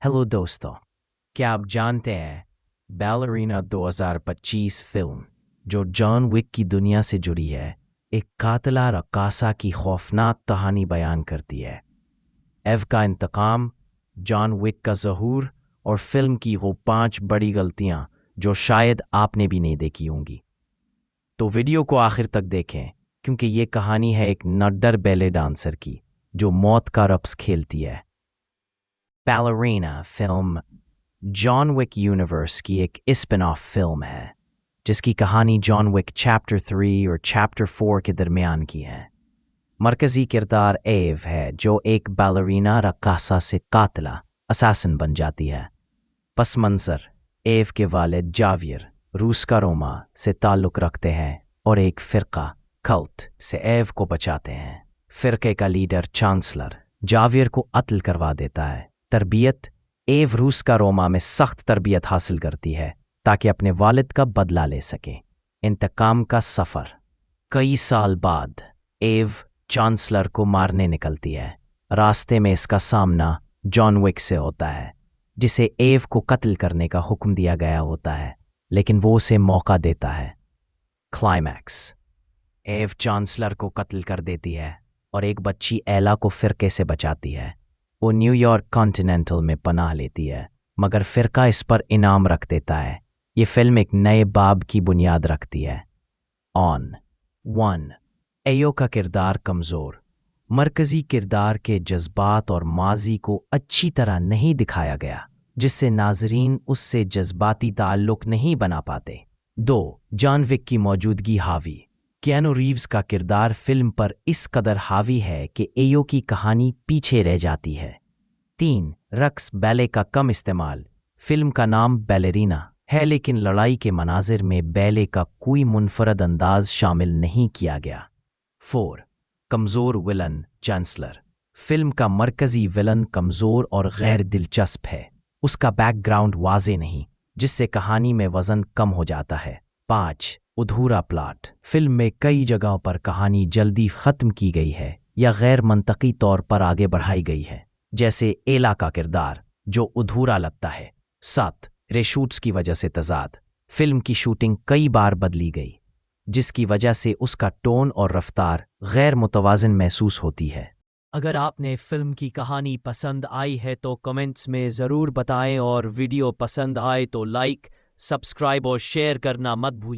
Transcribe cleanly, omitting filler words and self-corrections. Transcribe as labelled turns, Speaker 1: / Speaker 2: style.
Speaker 1: Hello दोस्तों, क्या आप जानते हैं बैलरीना 2025 फिल्म जो जॉन विक की दुनिया से जुड़ी है, एक कातिला रक्कासा की खौफनाक कहानी बयान करती है। एव का इंतकाम, जॉन विक का ज़हूर और फिल्म की वो 5 बड़ी गलतियां जो शायद आपने भी नहीं देखी होंगी। तो वीडियो को आखिर तक देखें क्योंकि ये कहानी है एक नड्डर बैले डांसर की जो मौत का रक्स खेलती है। Ballerina film John Wick universe की एक स्पिन ऑफ फिल्म है जिसकी कहानी जॉन विक चैप्टर 3 और चैप्टर 4 के दरमियान की है। मरकजी किरदार एव है जो एक बैलरीना रक्कासा से कातिला असैसिन बन जाती है। पस मंजर एव के वालिद जावियर रूस का रोमा से ताल्लुक़ रखते हैं और एक फ़िरका कल्ट से एव को बचाते हैं। फ़िरके का लीडर चांसलर जावियर को कत्ल करवा देता है। तरबियत एव रूस का रोमा में सख्त तरबियत हासिल करती है ताकि अपने वालिद का बदला ले सके। इंतकाम का सफ़र। कई साल बाद एव चांसलर को मारने निकलती है। रास्ते में इसका सामना जॉन विक से होता है जिसे एव को कत्ल करने का हुक्म दिया गया होता है, लेकिन वो उसे मौका देता है। क्लाइमैक्स। एव चांसलर को कत्ल कर देती है और एक बच्ची एला को फ़िरके से बचाती है। वो न्यूयॉर्क कॉन्टिनेंटल में पनाह लेती है, मगर फ़िरका इस पर इनाम रख देता है। ये फिल्म एक नए बाब की बुनियाद रखती है। ऑन 1 एयो का किरदार कमज़ोर। मरकज़ी किरदार के जज्बात और माजी को अच्छी तरह नहीं दिखाया गया, जिससे नाजरीन उससे जज्बाती ताल्लुक़ नहीं बना पाते। 2 जॉन विक की मौजूदगी हावी। कियानो रीव्स का किरदार फिल्म पर इस कदर हावी है कि एयो की कहानी पीछे रह जाती है। 3 रक्स बैले का कम इस्तेमाल। फिल्म का नाम बैलेरीना है, लेकिन लड़ाई के मनाजिर में बैले का कोई मुनफरद अंदाज शामिल नहीं किया गया। 4 कमज़ोर विलन चांसलर। फिल्म का मरकज़ी विलन कमज़ोर और गैर दिलचस्प है। उसका बैकग्राउंड वाज़े नहीं, जिससे कहानी में वज़न कम हो जाता है। 5 अधूरा प्लॉट। फिल्म में कई जगहों पर कहानी जल्दी ख़त्म की गई है या गैर मंतकी तौर पर आगे बढ़ाई गई है, जैसे एला का किरदार जो अधूरा लगता है। 7 रेशूट्स की वजह से तजाद। फिल्म की शूटिंग कई बार बदली गई, जिसकी वजह से उसका टोन और रफ्तार गैर मुतवाज़िन महसूस होती है। अगर आपने फिल्म की कहानी पसंद आई है तो कमेंट्स में ज़रूर बताएं और वीडियो पसंद आए तो लाइक, सब्सक्राइब और शेयर करना मत भूलिए।